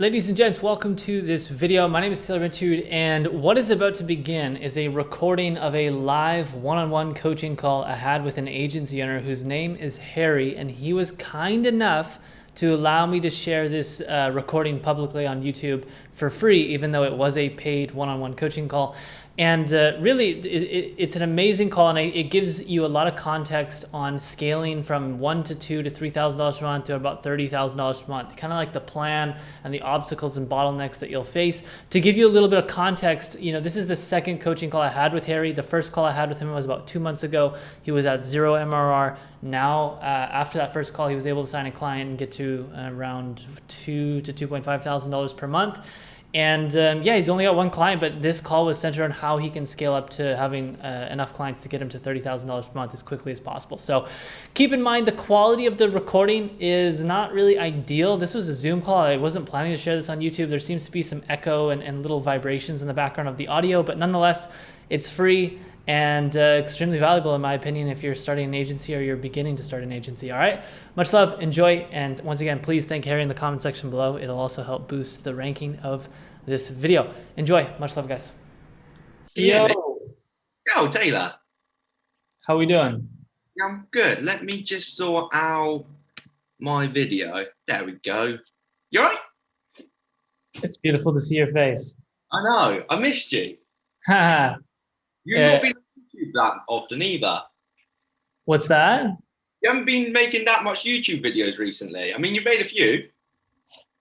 Ladies and gents, welcome to this video. My name is Taylor Matude, and what is about to begin is a recording of a live one-on-one coaching call I had with an agency owner whose name is Harry, and he was kind enough to allow me to share this recording publicly on YouTube for free, even though it was a paid one-on-one coaching call. And really, it's an amazing call, and it gives you a lot of context on scaling from $1,000 to $2,000 to $3,000 per month to about $30,000 per month. Kind of like the plan and the obstacles and bottlenecks that you'll face. To give you a little bit of context, this is the second coaching call I had with Harry. The first call I had with him was about 2 months ago. He was at 0 MRR. Now, after that first call, he was able to sign a client and get to around $2,000 to $2,500 per month. And yeah, he's only got one client, but this call was centered on how he can scale up to having enough clients to get him to $30,000 per month as quickly as possible. So keep in mind the quality of the recording is not really ideal. This was a Zoom call. I wasn't planning to share this on YouTube. There seems to be some echo and little vibrations in the background of the audio, but nonetheless, it's free and extremely valuable in my opinion if you're starting an agency or you're beginning to start an agency. All right, much love, enjoy, and once again, please thank Harry in the comment section below. It'll also help boost the ranking of this video. Enjoy, much love, guys. Yo, Yo, Taylor. How we doing? Yeah, I'm good. Let me just sort out my video. There we go. You all right? It's beautiful to see your face. I know. I missed you. Haha. You've not been on YouTube that often either. What's that? You haven't been making that much YouTube videos recently. I mean, you've made a few.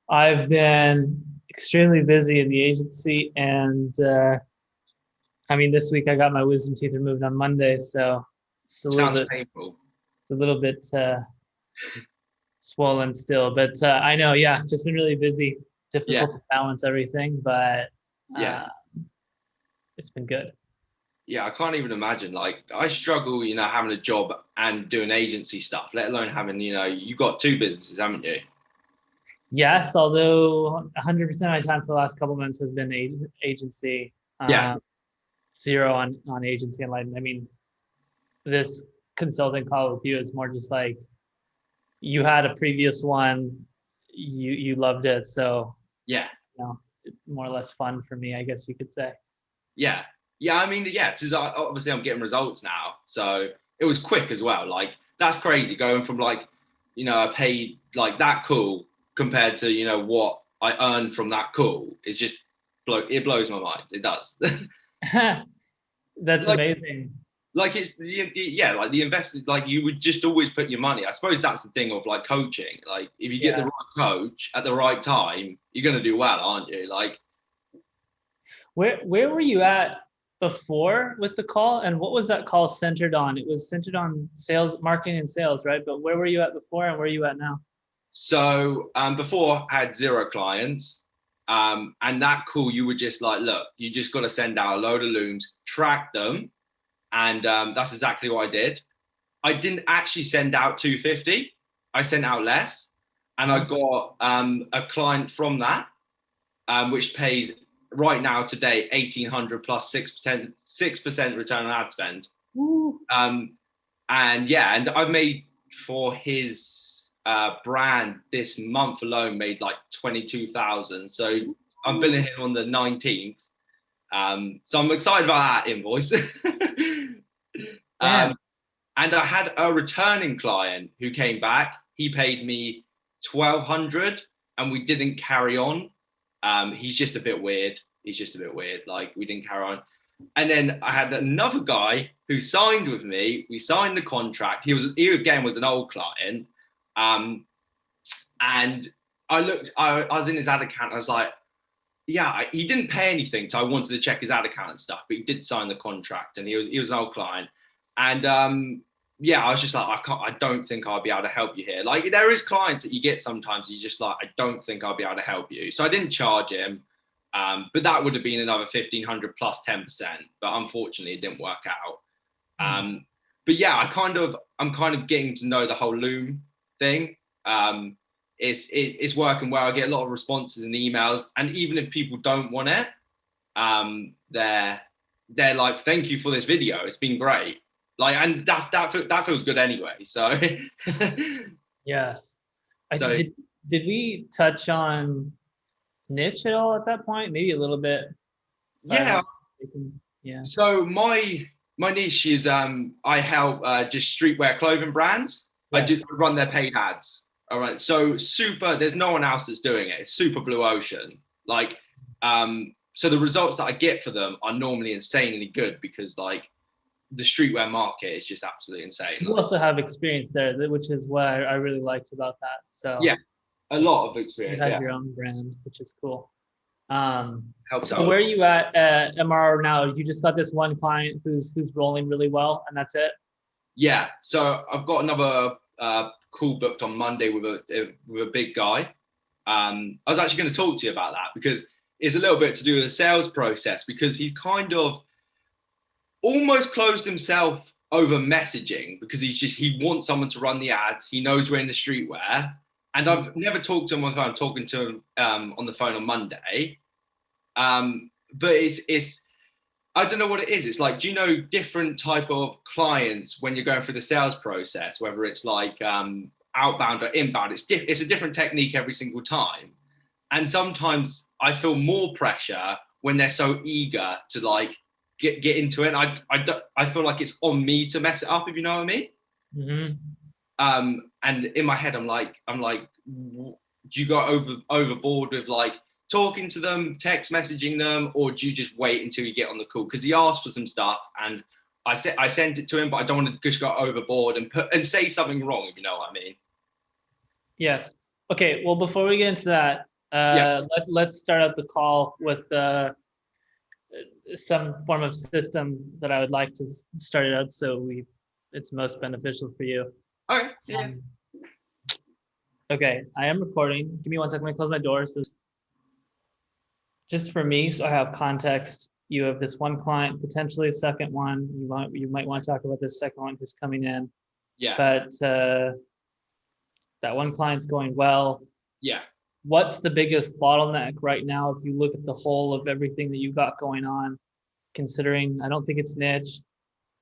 I've been extremely busy in the agency, and I mean, this week I got my wisdom teeth removed on Monday, so it's Sounds painful. a little bit swollen still, but I know, yeah, just been really busy. Difficult to balance everything, but yeah, it's been good. Yeah, I can't even imagine. Like, I struggle, having a job and doing agency stuff, let alone having, you got two businesses, haven't you? Yes, although 100% of my time for the last couple months has been agency. Yeah. 0 on agency and lighting. I mean, this consulting call with you is more just like you had a previous one, you loved it, so yeah, more or less fun for me, I guess you could say. Yeah. I mean, yeah, because obviously I'm getting results now, so it was quick as well. Like, that's crazy going from like, I paid like that call compared to what I earned from that call. It's just it blows my mind. It does. That's like, amazing. Like it's like the investors, like you would just always put your money. I suppose that's the thing of like coaching. Like if you get the right coach at the right time, you're gonna do well, aren't you? Like, where were you at before with the call, and what was that call centered on? It was centered on sales, marketing and sales, right? But where were you at before and where are you at now? So before I had 0 clients, and that call you were just like, look, you just got to send out a load of looms, track them, and that's exactly what I did. I didn't actually send out 250. I sent out less, and I got a client from that, which pays right now today 1,800 plus 6% return on ad spend. And yeah, and I've made for his brand this month alone made like 22,000. So I'm billing him on the 19th. So I'm excited about that invoice. And I had a returning client who came back. He paid me 1,200 and we didn't carry on. He's just a bit weird. Like, we didn't carry on. And then I had another guy who signed with me. We signed the contract. He again was an old client. And I was in his ad account. I was like, yeah, he didn't pay anything. So I wanted to check his ad account and stuff, but he did sign the contract and he was an old client. And yeah, I was just like, I don't think I'll be able to help you here. Like, there is clients that you get sometimes, you just like, I don't think I'll be able to help you. So I didn't charge him. But that would have been another 1,500 plus 10%. But unfortunately, it didn't work out. But yeah, I'm kind of getting to know the whole loom thing. It's working well. I get a lot of responses and emails, and even if people don't want it, they're like, "Thank you for this video. It's been great." Like, and that feels good anyway. So yes, did we touch on niche at all at that point? Maybe a little bit, if I'm Yeah. not mistaken. Yeah. So my niche is I help just streetwear clothing brands. I Yes. just run their paid ads. All right. So super. There's no one else that's doing it. It's super blue ocean. Like so the results that I get for them are normally insanely good because like the streetwear market is just absolutely insane. You Like also have experience there, which is what I really liked about that. So yeah, a it's lot of you experience. have Yeah, your own brand, which is cool. helps So out a where are lot. you at MRR now? You just got this one client who's rolling really well, and that's it. Yeah. So I've got another call booked on Monday with a big guy. I was actually going to talk to you about that because it's a little bit to do with the sales process because he's kind of almost closed himself over messaging because he wants someone to run the ads. He knows we're in the streetwear, and I've never talked to him on the phone. I'm talking to him on the phone on Monday. But it's I don't know what it is. It's like, do you know different type of clients when you're going through the sales process, whether it's like outbound or inbound? It's a different technique every single time. And sometimes I feel more pressure when they're so eager to like get into it. I feel like it's on me to mess it up, if you know what I mean. Mm-hmm. And in my head, I'm like, do you go overboard with like talking to them, text messaging them, or do you just wait until you get on the call? Because he asked for some stuff, and I sent it to him, but I don't want to just go overboard and say something wrong, if you know what I mean. Yes. Okay. Well, before we get into that, Yeah. let's start out the call with some form of system that I would like to start it out so it's most beneficial for you. Okay. Yeah. Um, okay, I am recording. Give me one second. Let me close my door. So just for me, so I have context. You have this one client, potentially a second one. You might want to talk about this second one who's coming in, Yeah. but that one client's going well. Yeah. What's the biggest bottleneck right now if you look at the whole of everything that you got going on? Considering I don't think it's niche.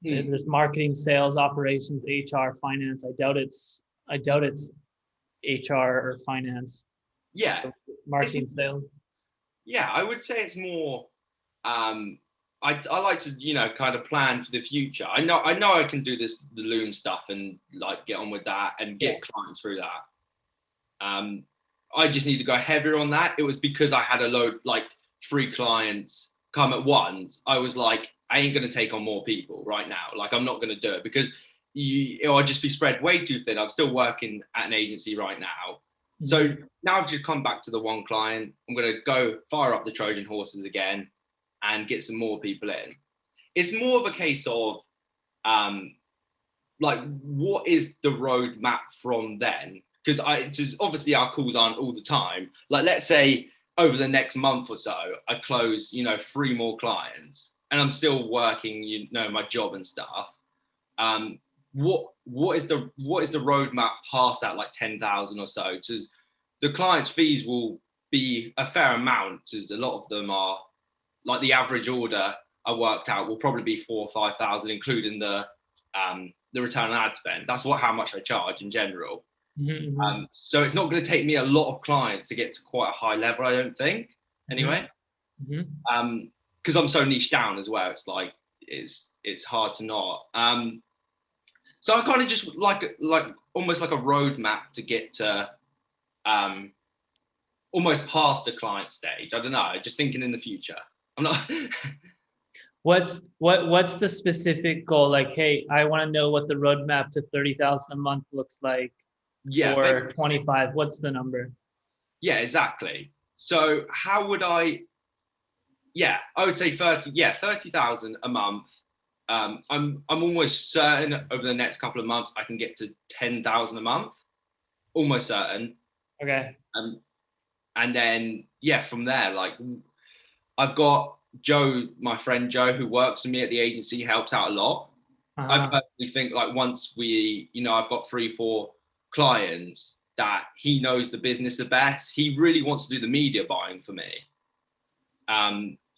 Mm. There's marketing, sales, operations, HR, finance. I doubt it's HR or finance. Yeah. So It's marketing, sales. yeah. I would say it's more. Um, I like to kind of plan for the future. I know I can do the loom stuff and like get on with that and Yeah. get clients through that. Um, I just need to go heavier on that. It was because I had a load like 3 clients come at once. I was like, I ain't gonna take on more people right now. Like I'm not gonna do it because it'll just be spread way too thin. I'm still working at an agency right now. So Mm-hmm. now I've just come back to the one client. I'm gonna go fire up the Trojan horses again and get some more people in. It's more of a case of um, like what is the roadmap from then? Because just obviously our calls aren't all the time. Like let's say over the next month or so, I close 3 more clients, and I'm still working my job and stuff. Um, what is the roadmap past that like 10,000 or so? Because the client's fees will be a fair amount, because a lot of them are like the average order I worked out will probably be 4 or 5 thousand, including the return on ad spend. That's how much I charge in general. Mm-hmm. So it's not going to take me a lot of clients to get to quite a high level, I don't think. Mm-hmm. Anyway, Mm-hmm. because I'm so niche down as well, it's like it's hard to not. So I kind of just like almost like a roadmap to get to um, almost past the client stage. I don't know. Just thinking in the future. I'm not. What's the specific goal? Like, hey, I want to know what the roadmap to 30,000 a month looks like, Yeah, or 25. What's the number? yeah, exactly. So how would I? Yeah, I would say 30. Yeah, 30,000 a month. I'm almost certain over the next couple of months I can get to 10,000 a month. Almost certain. Okay. Um, and then yeah, from there, like I've got Joe, my friend Joe, who works for me at the agency, helps out a lot. I Uh-huh. personally think like once I've got 3, 4 clients that he knows the business the best. He really wants to do the media buying for me.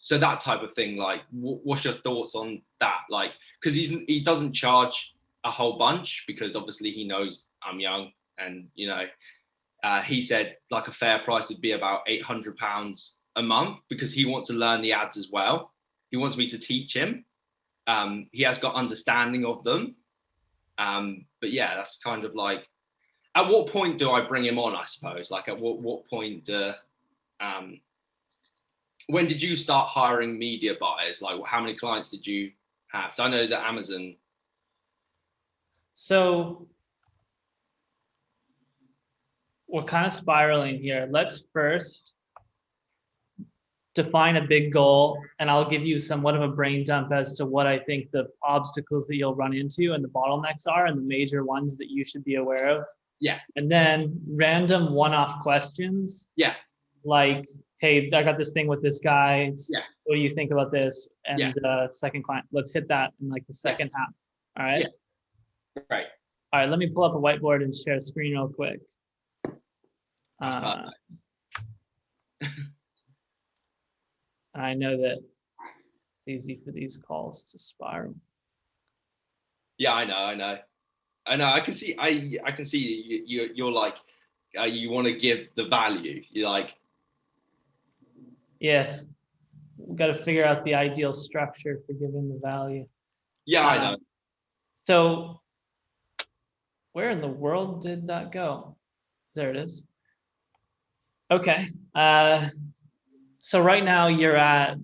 So that type of thing, like, what's your thoughts on that? Like, because he doesn't charge a whole bunch because obviously he knows I'm young and He said like a fair price would be about £800 a month because he wants to learn the ads as well. He wants me to teach him. He has got understanding of them. But yeah, that's kind of like, at what point do I bring him on, I suppose? Like at what point, when did you start hiring media buyers? Like how many clients did you have? So I know that Amazon. So we're kind of spiraling here. Let's first define a big goal, and I'll give you somewhat of a brain dump as to what I think the obstacles that you'll run into and the bottlenecks are and the major ones that you should be aware of. Yeah. And then random one-off questions. Yeah. Like, hey, I got this thing with this guy. Yeah. What do you think about this? And yeah. Second client, let's hit that in like the second half. All right. Yeah. Right. All right. Let me pull up a whiteboard and share a screen real quick. That's I know that it's easy for these calls to spiral. Yeah, I know. I can see. I can see you're like, you want to give the value. You're like, yes, we've got to figure out the ideal structure for giving the value. Yeah, I know. So, where in the world did that go? There it is. Okay. So right now you're at,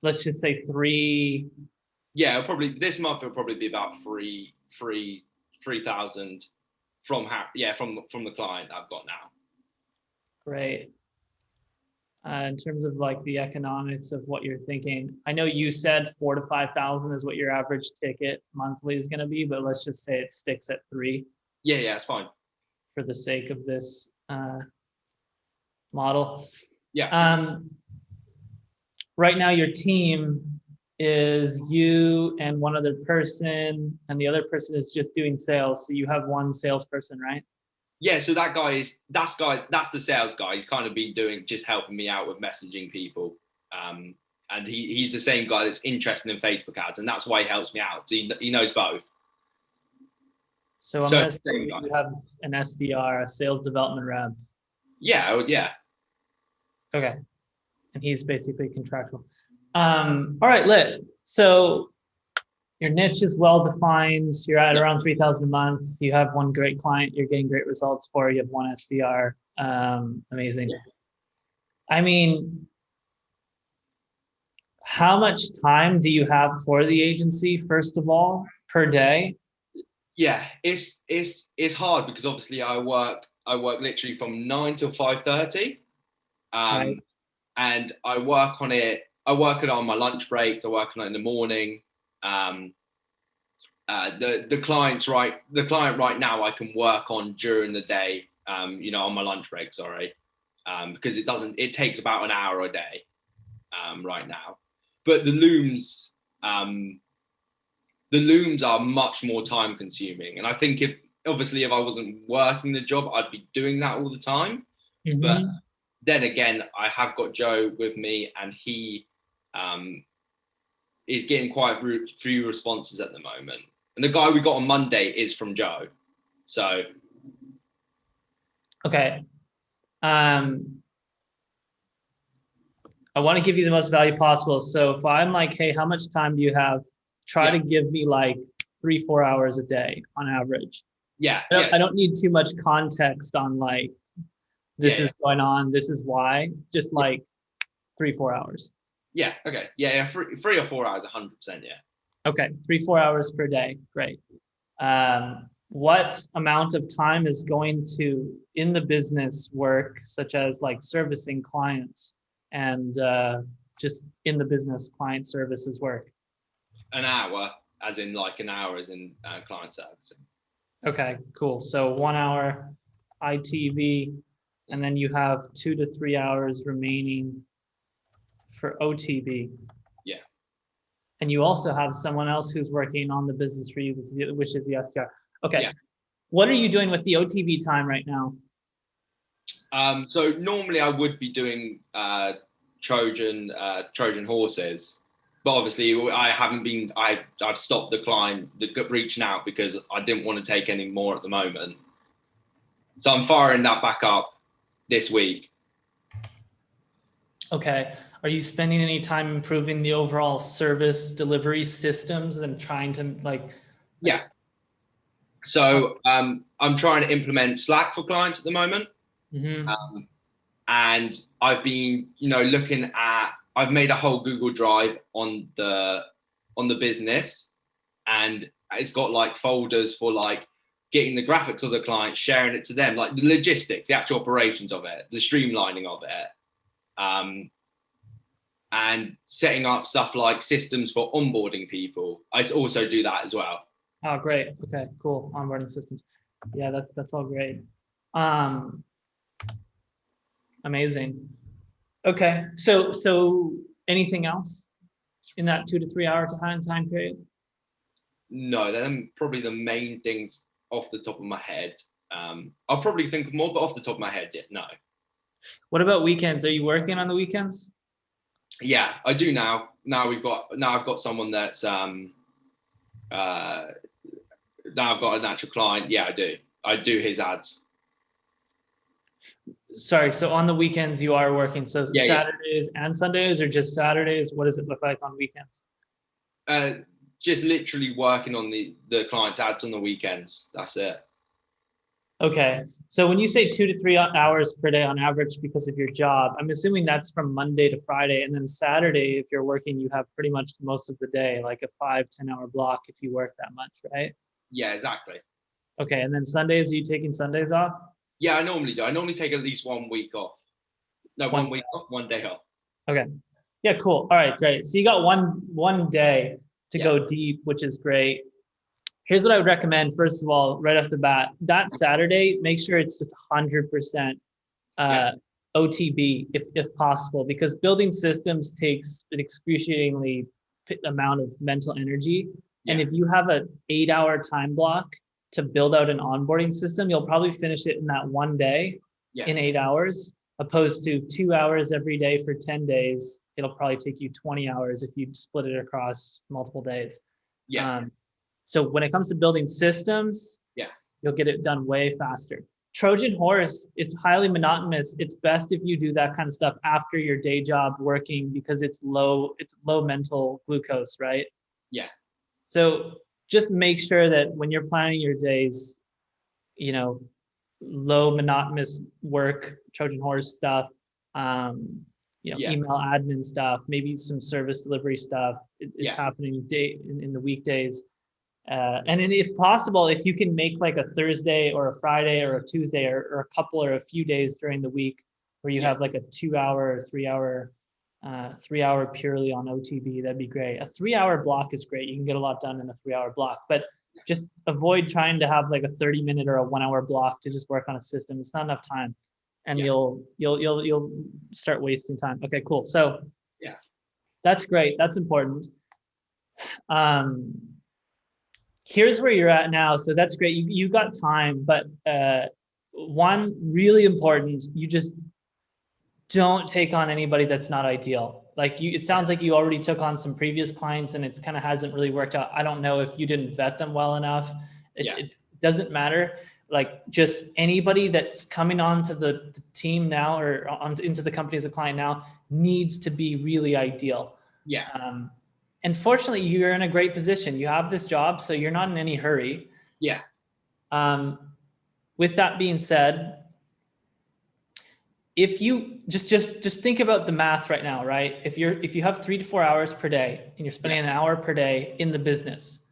let's just say 3. Yeah, probably this month it'll probably be about 3,000 from from the client I've got now. Great. In terms of like the economics of what you're thinking, I know you said 4,000 to 5,000 is what your average ticket monthly is going to be, but let's just say it sticks at 3. Yeah, it's fine for the sake of this model. Yeah. Right now, your team is you and one other person, and the other person is just doing sales. So you have one salesperson, right? Yeah. So that's the sales guy. He's kind of been just helping me out with messaging people. And he's the same guy that's interested in Facebook ads, and that's why he helps me out. So he knows both. So I'm going to say you have an SDR, a sales development rep. Yeah. Okay. And he's basically contractual. All right, lit. So your niche is well defined. You're at around 3,000 a month. You have one great client you're getting great results for. You have one SDR. Amazing. Yeah. I mean, how much time do you have for the agency, first of all, per day? Yeah, it's hard because obviously I work literally from 9 till 5:30. Right. And I work on it on my lunch breaks. I work on it in the morning. The client right now I can work on during the day, on my lunch break, sorry. Because it takes about an hour a day, right now. But the looms are much more time consuming. And I think if I wasn't working the job, I'd be doing that all the time. Mm-hmm. But then again, I have got Joe with me, and he is getting quite a few responses at the moment. And the guy we got on Monday is from Joe. So. Okay. I want to give you the most value possible. So if I'm like, hey, how much time do you have? Try to give me like 3-4 hours a day on average. Yeah. I don't need too much context on like, this is going on, this is why. Just like 3-4 hours. Yeah. Okay. Yeah. 3 or 4 hours, 100%. Yeah. Okay. 3-4 hours per day. Great. What amount of time is going to in the business work, such as like servicing clients and just in the business client services work? An hour, as in like an hour as in client servicing. Okay, cool. So 1 hour ITV, and then you have 2 to 3 hours remaining for OTB. Yeah. And you also have someone else who's working on the business for you, which is the SDR. Okay. Yeah. What are you doing with the OTB time right now? So normally I would be doing Trojan horses, but obviously I haven't been. I've stopped the client reaching out because I didn't want to take any more at the moment. So I'm firing that back up this week. Okay. Are you spending any time improving the overall service delivery systems and trying to Yeah. So I'm trying to implement Slack for clients at the moment. Mm-hmm. And I've been, looking at, I've made a whole Google Drive on the business, and it's got like folders for like getting the graphics of the client, sharing it to them, like the logistics, the actual operations of it, the streamlining of it, and setting up stuff like systems for onboarding people. I also do that as well. Oh, great. Okay, cool. Onboarding systems. Yeah, that's all great. Um, Amazing. Okay, so anything else in that 2 to 3 hour time period? No, they're probably the main things off the top of my head. I'll probably think of more, but off the top of my head, yeah, no. What about weekends? Are you working on the weekends? Yeah, I do now. Now I've got someone that's now I've got an actual client. Yeah, I do. I do his ads. Sorry, so on the weekends you are working. So Yeah. Saturdays and Sundays, or just Saturdays? What does it look like on weekends? Uh, just literally working on the client's ads on the weekends. That's it. Okay. So when you say 2 to 3 hours per day on average because of your job, I'm assuming that's from Monday to Friday. And then Saturday, if you're working, you have pretty much most of the day, like a 5-10 hour block if you work that much, right? Yeah, exactly. Okay. And then Sundays, are you taking Sundays off? Yeah, I normally do. I normally take at least 1 week off. No, One. 1 week off, 1 day off. Okay. Yeah, cool. All right, great. So you got one day to Yeah. go deep, which is great. Here's what I would recommend. First of all, right off the bat, that Saturday, make sure it's just 100% Yeah. OTB if possible, because building systems takes an excruciatingly amount of mental energy. And Yeah. if you have an 8 hour time block to build out an onboarding system, you'll probably finish it in that one day Yeah. in 8 hours, opposed to 2 hours every day for 10 days. It'll probably take you 20 hours if you split it across multiple days. Yeah. So when it comes to building systems, Yeah. you'll get it done way faster. Trojan horse, it's highly monotonous. It's best if you do that kind of stuff after your day job working, because it's low mental glucose, right? Yeah. So just make sure that when you're planning your days, you know, low monotonous work, Trojan horse stuff, Yeah. email admin stuff, maybe some service delivery stuff. It's Yeah. happening in the weekdays. And then if possible, if you can make like a Thursday or a Friday or a Tuesday or a couple or a few days during the week where you Yeah. have like a 2 hour or 3 hour, 3 hour purely on OTB, that'd be great. A 3 hour block is great. You can get a lot done in a 3 hour block, but just avoid trying to have like a 30-minute or a 1 hour block to just work on a system. It's not enough time, and Yeah. you'll start wasting time. Okay, cool. So Yeah. that's great. That's important. Here's where you're at now. So that's great. You got time, but one really important, you just don't take on anybody that's not ideal. Like it sounds like you already took on some previous clients and it's kind of hasn't really worked out. I don't know if you didn't vet them well enough. It doesn't matter. Like just anybody that's coming onto the team now or into the company as a client now needs to be really ideal. Yeah. And fortunately, you're in a great position. You have this job, so you're not in any hurry. Yeah. With that being said, if you just think about the math right now, right? If you have 3 to 4 hours per day and you're spending an hour per day in the business,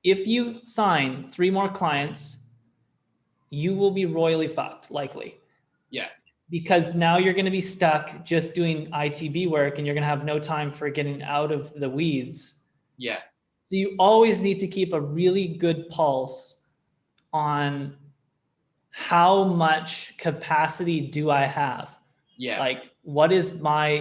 if you sign 3 more clients, you will be royally fucked, likely. Yeah. Because now you're going to be stuck just doing ITB work and you're going to have no time for getting out of the weeds. Yeah. So you always need to keep a really good pulse on how much capacity do I have? Yeah. Like, what is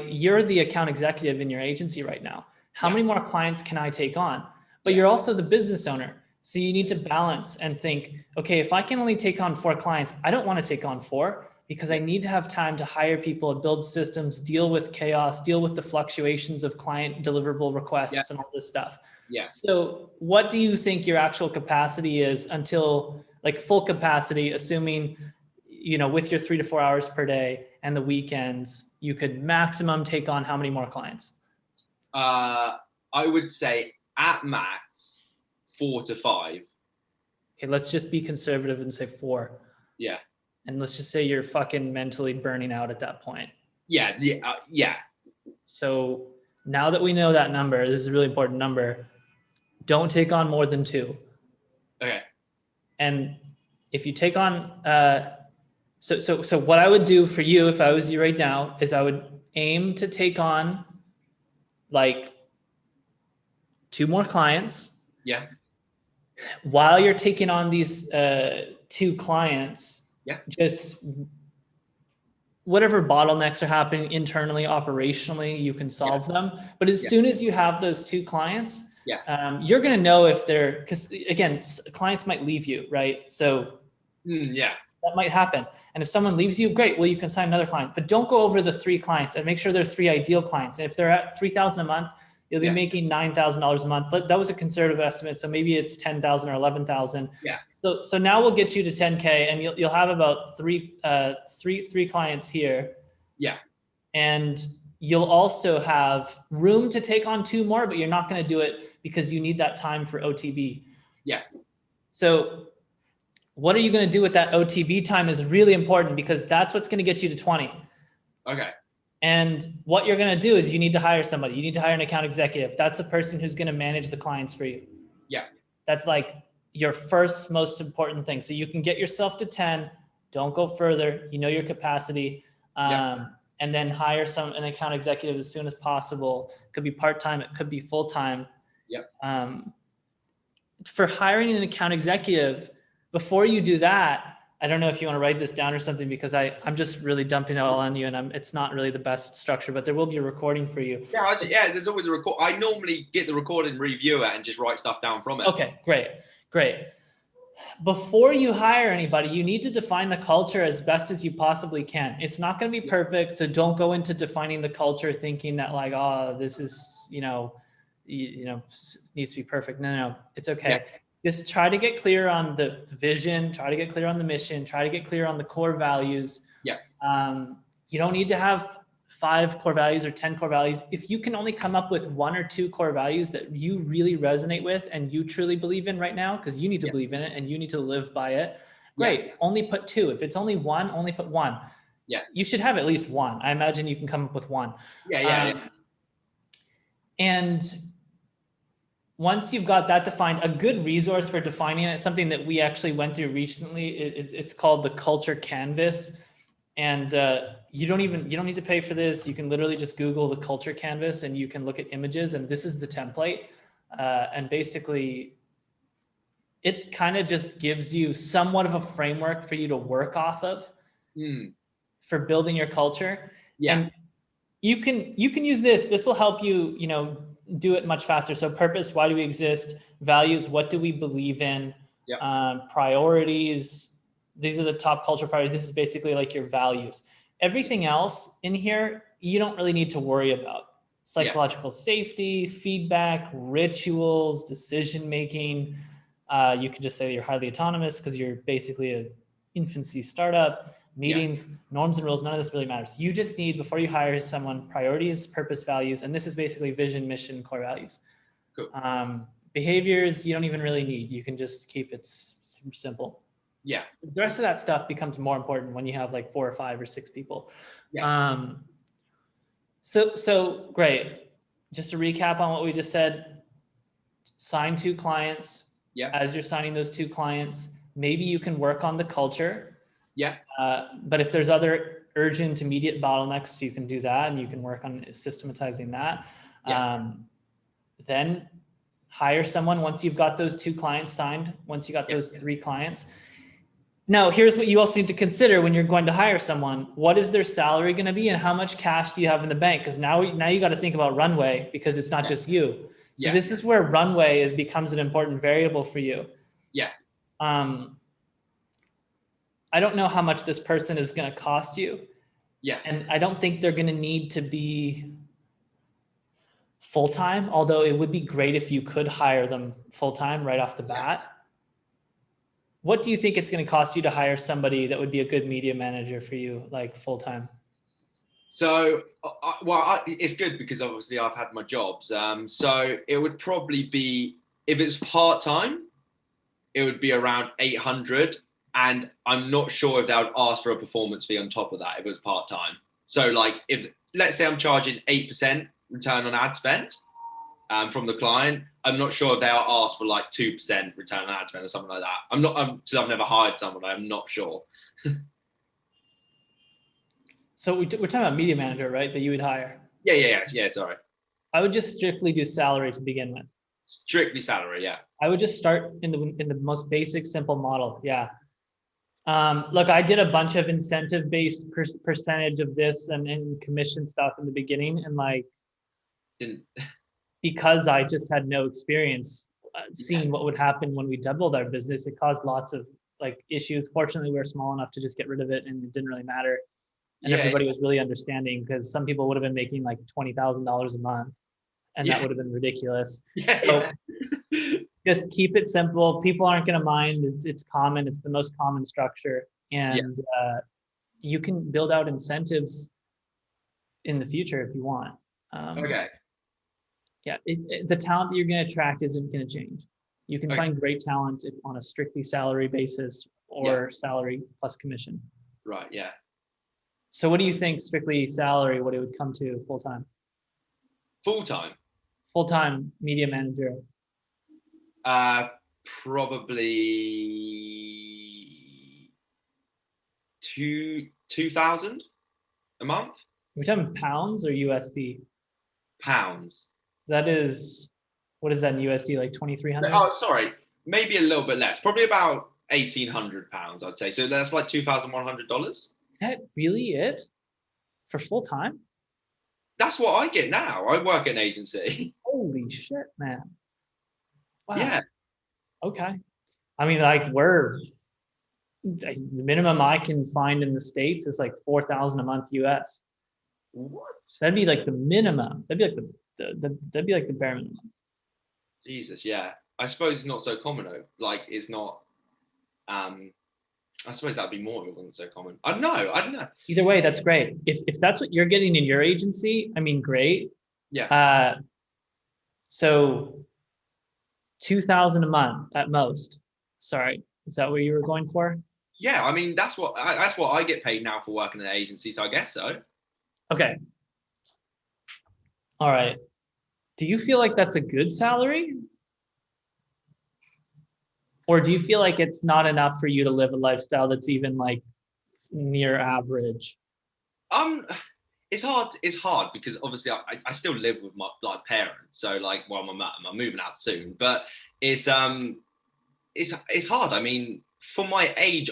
you're the account executive in your agency right now. How many more clients can I take on? But you're also the business owner. So you need to balance and think, okay, if I can only take on 4 clients, I don't want to take on 4 because I need to have time to hire people, build systems, deal with chaos, deal with the fluctuations of client deliverable requests and all this stuff. Yeah. So what do you think your actual capacity is until like full capacity, assuming, you know, with your 3 to 4 hours per day and the weekends, you could maximum take on how many more clients? I would say at max 4 to 5. Okay, let's just be conservative and say 4. Yeah. And let's just say you're fucking mentally burning out at that point. Yeah. Yeah. Yeah. So now that we know that number, this is a really important number. Don't take on more than 2. Okay. And if you take on, so what I would do for you if I was you right now is I would aim to take on like 2 more clients. Yeah. While you're taking on these 2 clients, yeah, just whatever bottlenecks are happening internally, operationally, you can solve them. But as soon as you have those 2 clients, you're going to know if they're, because again, clients might leave you, right? So that might happen. And if someone leaves you, great. Well, you can sign another client, but don't go over the 3 clients and make sure they're 3 ideal clients. And if they're at $3,000 a month, you'll be making $9,000 a month. That was a conservative estimate. So maybe it's 10,000 or 11,000. Yeah. So now we'll get you to 10K and you'll have about three clients here. Yeah. And you'll also have room to take on 2 more, but you're not going to do it because you need that time for OTB. Yeah. So what are you going to do with that OTB time is really important because that's what's going to get you to 20. Okay. And what you're going to do is you need to hire somebody. You need to hire an account executive. That's the person who's going to manage the clients for you. Yeah. That's like your first most important thing. So you can get yourself to 10. Don't go further. You know your capacity. And then hire an account executive as soon as possible. It could be part-time. It could be full-time. Yep. For hiring an account executive, before you do that, I don't know if you want to write this down or something because I'm just really dumping it all on you and it's not really the best structure, but there will be a recording for you. Yeah, there's always a record. I normally get the recording, review it and just write stuff down from it. Okay, great. Before you hire anybody, you need to define the culture as best as you possibly can. It's not going to be perfect, so don't go into defining the culture thinking that like, oh, this is, needs to be perfect. No, it's okay. Yeah. Just try to get clear on the vision, try to get clear on the mission, try to get clear on the core values. Yeah. You don't need to have 5 core values or 10 core values. If you can only come up with 1 or 2 core values that you really resonate with and you truly believe in right now, because you need to believe in it and you need to live by it, great. Only put 2. If it's only 1, only put 1. Yeah. You should have at least 1. I imagine you can come up with 1. Yeah. And once you've got that defined, a good resource for defining it, something that we actually went through recently, it's called the Culture Canvas. And you don't need to pay for this. You can literally just Google the Culture Canvas and you can look at images and this is the template. And basically it kind of just gives you somewhat of a framework for you to work off of for building your culture. Yeah. And you can use this. This will help you, do it much faster. So purpose, why do we exist? Values, what do we believe in? Priorities, these are the top culture priorities. This is basically like your values. Everything else in here, you don't really need to worry about. Psychological safety, feedback, rituals, decision-making. You can just say you're highly autonomous because you're basically an infancy startup. Meetings, norms and rules, none of this really matters. You just need, before you hire someone, priorities, purpose, values, and this is basically vision, mission, core values. Cool. Behaviors, you don't even really need. You can just keep it super simple. Yeah. The rest of that stuff becomes more important when you have like 4 or 5 or 6 people. Yeah. So great. Just to recap on what we just said, sign 2 clients. Yeah. As you're signing those 2 clients, maybe you can work on the culture. Yeah. But if there's other urgent, immediate bottlenecks, you can do that and you can work on systematizing that. Yeah. Then hire someone once you've got those 2 clients signed, once you got those 3 clients. Now, here's what you also need to consider when you're going to hire someone. What is their salary going to be and how much cash do you have in the bank? Because now you got to think about runway because it's not just you. So this is where runway becomes an important variable for you. Yeah. I don't know how much this person is going to cost you. Yeah. And I don't think they're going to need to be full-time, although it would be great if you could hire them full-time right off the bat. What do you think it's going to cost you to hire somebody that would be a good media manager for you, like full time? So, it's good because obviously I've had my jobs. So it would probably be, if it's part time, it would be around 800. And I'm not sure if they would ask for a performance fee on top of that if it was part time. So, like, if let's say I'm charging 8% return on ad spend from the client, I'm not sure if they'll ask for like 2% return on ad spend or something like that. I'm not, because I've never hired someone, I'm not sure. So we're talking about media manager, right? That you would hire. Yeah. Sorry. I would just strictly do salary to begin with. Strictly salary, yeah. I would just start in the most basic, simple model. Yeah. Look, I did a bunch of incentive-based percentage of this and commission stuff in the beginning, and like, Didn't. because I just had no experience Yeah. seeing what would happen when we doubled our business, it caused lots of like issues. Fortunately, we were small enough to just get rid of it, and it didn't really matter. And Yeah. everybody was really understanding, because some people would have been making like $20,000 a month, and that Yeah. would have been ridiculous. Yeah. So just keep it simple. People aren't going to mind. It's common. It's the most common structure, Yeah. and you can build out incentives in the future if you want. Okay. Yeah, the talent that you're going to attract isn't going to change. You can Okay. find great talent on a strictly salary basis or salary plus commission. Right. Yeah. So what do you think strictly salary, what it would come to full time? Full time. Full time media manager. Probably 2,000 a month. We're talking pounds or USD? Pounds. That is, what is that in USD? Like 2,300? Oh, sorry. Maybe a little bit less. Probably about £1,800, I'd say. So that's like $2,100. That really it for full time? That's what I get now. I work at an agency. Holy shit, man! Wow. Yeah. Okay. I mean, like the minimum I can find in the States is like 4,000 a month US. What? That'd be like the minimum. That'd be like that'd be like the bare minimum. Jesus. Yeah. I suppose it's not so common though. Like it's not. I suppose that'd be more if it wasn't so common. I don't know. Either way, that's great. If that's what you're getting in your agency, I mean, great. Yeah. So 2,000 a month at most. Sorry, is that what you were going for? Yeah. I mean, that's what I get paid now for working in an agency. So I guess so. Okay. All right. Do you feel like that's a good salary? Or do you feel like it's not enough for you to live a lifestyle that's even like near average? It's hard. It's hard because obviously I still live with my like parents. So like, well, I'm moving out soon, but it's hard. I mean, for my age,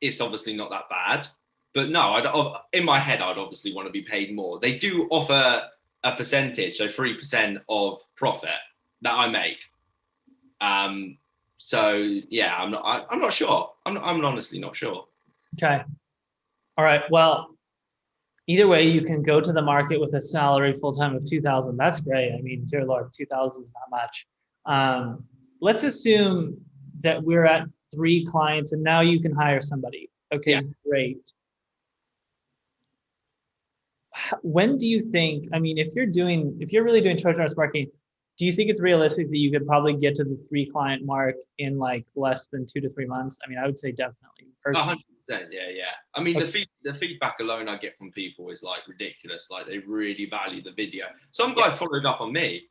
it's obviously not that bad. But no, in my head, I'd obviously want to be paid more. They do offer a percentage, so 3% of profit that I make. So yeah, I'm not sure. I'm honestly not sure. Okay. All right. Well, either way, you can go to the market with a salary full time of 2,000. That's great. I mean, dear Lord, 2,000 is not much. Let's assume that we're at 3 clients and now you can hire somebody. Okay, Yeah. great. When do you think, I mean, if you're really doing Trojan horse marketing, do you think it's realistic that you could probably get to the 3 client mark in like less than 2 to 3 months? I mean, I would say definitely. Personally. 100%. Yeah. I mean, the feedback alone I get from people is like ridiculous. Like they really value the video. Some guy followed up on me.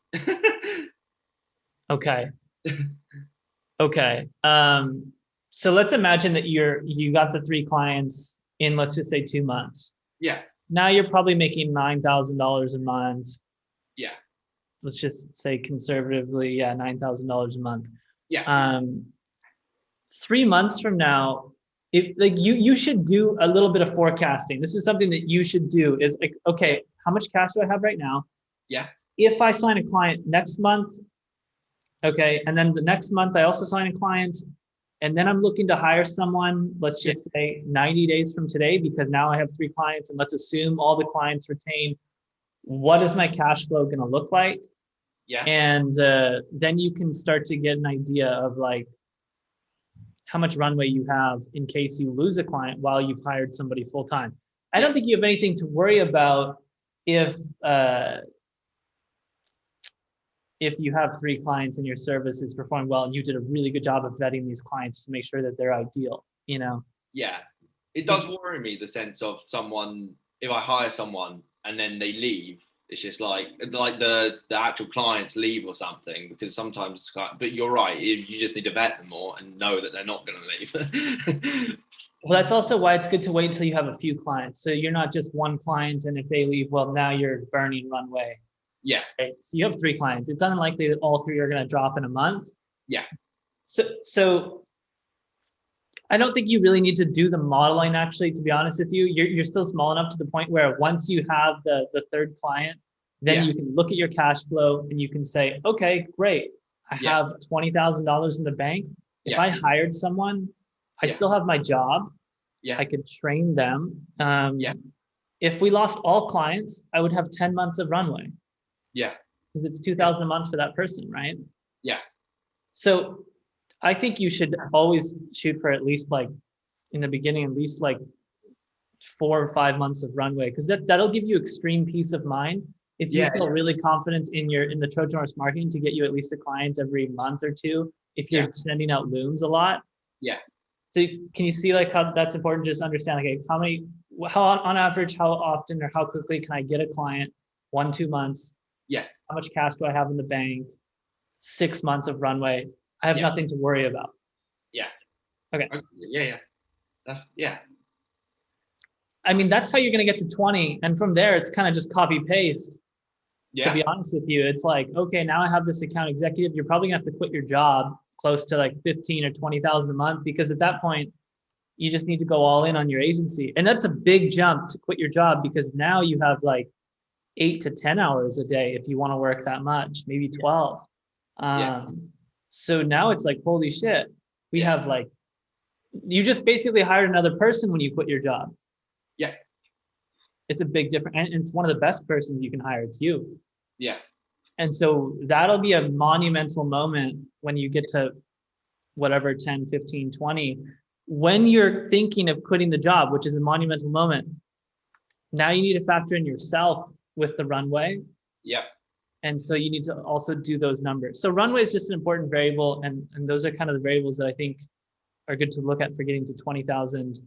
Okay. Okay. So let's imagine that you got the 3 clients in, let's just say 2 months. Yeah. Now you're probably making $9,000 a month. Yeah. Let's just say conservatively, yeah, $9,000 a month. Yeah. 3 months from now, if like you should do a little bit of forecasting. This is something that you should do is like, okay, how much cash do I have right now? Yeah. If I sign a client next month, okay, and then the next month I also sign a client, and then I'm looking to hire someone, let's just say 90 days from today, because now I have 3 clients, and let's assume all the clients retain. What is my cash flow going to look like? Yeah. And then you can start to get an idea of like, how much runway you have in case you lose a client while you've hired somebody full time. I Yeah. don't think you have anything to worry about if you have 3 clients and your service is performing well and you did a really good job of vetting these clients to make sure that they're ideal, you know? Yeah. It does worry me, the sense of someone, if I hire someone and then they leave, it's just like the actual clients leave or something, because sometimes, but you're right, you just need to vet them more and know that they're not going to leave. Well, that's also why it's good to wait until you have a few clients. So you're not just one client, and if they leave, well, now you're burning runway. Yeah. Right? So you have 3 clients. It's unlikely that all 3 are going to drop in a month. Yeah. So I don't think you really need to do the modeling, actually, to be honest with you. You're still small enough to the point where once you have the 3rd client, then you can look at your cash flow and you can say, okay, great. I have $20,000 in the bank. If I hired someone, I still have my job. Yeah. I could train them. Yeah. If we lost all clients, I would have 10 months of runway. Yeah. Because it's 2,000 a month for that person, right? Yeah. So I think you should always shoot for at least, like, in the beginning, at least like 4 or 5 months of runway, because that'll give you extreme peace of mind. If you feel really confident in the Trojan horse marketing to get you at least a client every month or 2, if you're sending out looms a lot. Yeah. So can you see like how that's important to just understand, like, how on average, how often or how quickly can I get a client? 1-2 months. Yeah. How much cash do I have in the bank? 6 months of runway. I have nothing to worry about. Yeah. Okay. Yeah. That's I mean, that's how you're going to get to 20. And from there, it's kind of just copy paste. Yeah. To be honest with you, it's like, okay, now I have this account executive. You're probably gonna have to quit your job close to like 15 or 20,000 a month, because at that point, you just need to go all in on your agency. And that's a big jump to quit your job, because now you have like 8 to 10 hours a day if you want to work that much, maybe 12. So now it's like, holy shit, we have like, you just basically hired another person when you quit your job. Yeah. It's a big difference. And it's one of the best persons you can hire. It's you. Yeah. And so that'll be a monumental moment when you get to whatever, 10, 15, 20, when you're thinking of quitting the job, which is a monumental moment. Now you need to factor in yourself with the runway. Yeah. And so you need to also do those numbers. So runway is just an important variable. And those are kind of the variables that I think are good to look at for getting to 20,000.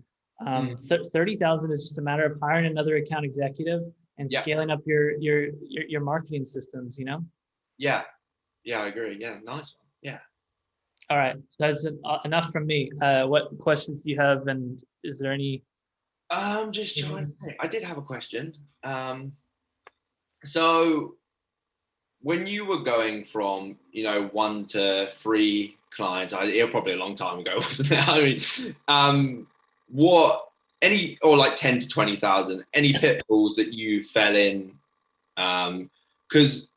30,000 is just a matter of hiring another account executive and scaling up your marketing systems, you know? Yeah. I agree. Yeah. Nice one. Yeah. All right. That's enough from me. What questions do you have? And is there any? I'm just trying to think. I did have a question. So when you were going from, 1 to 3 clients, it was probably a long time ago, wasn't it? I mean, or like 10 to 20,000, any pitfalls that you fell in? Because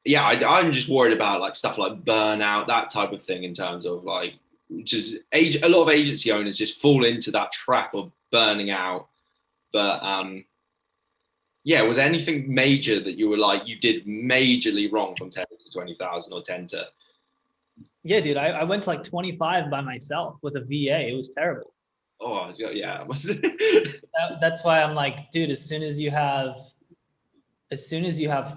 I'm just worried about like stuff like burnout, that type of thing, in terms of like, just a lot of agency owners just fall into that trap of burning out. But was there anything major that you were like, you did majorly wrong from 10 to 20,000 or 10 to? Yeah, dude, I went to like 25 by myself with a VA. It was terrible. Oh, yeah. That's why I'm like, dude, as soon as you have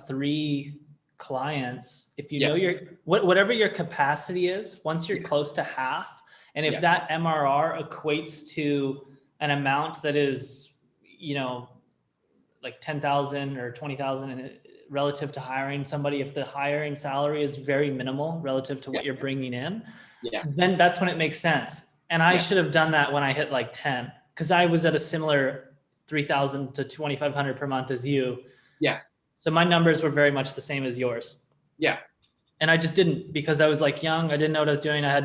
3 clients, if you know whatever your capacity is, once you're close to half, and if that MRR equates to an amount that is, like 10,000 or 20,000 relative to hiring somebody, if the hiring salary is very minimal relative to what you're bringing in, then that's when it makes sense. And I should have done that when I hit like 10, because I was at a similar 3,000 to 2,500 per month as you. Yeah. So my numbers were very much the same as yours. Yeah. And I just didn't, because I was like young. I didn't know what I was doing. I had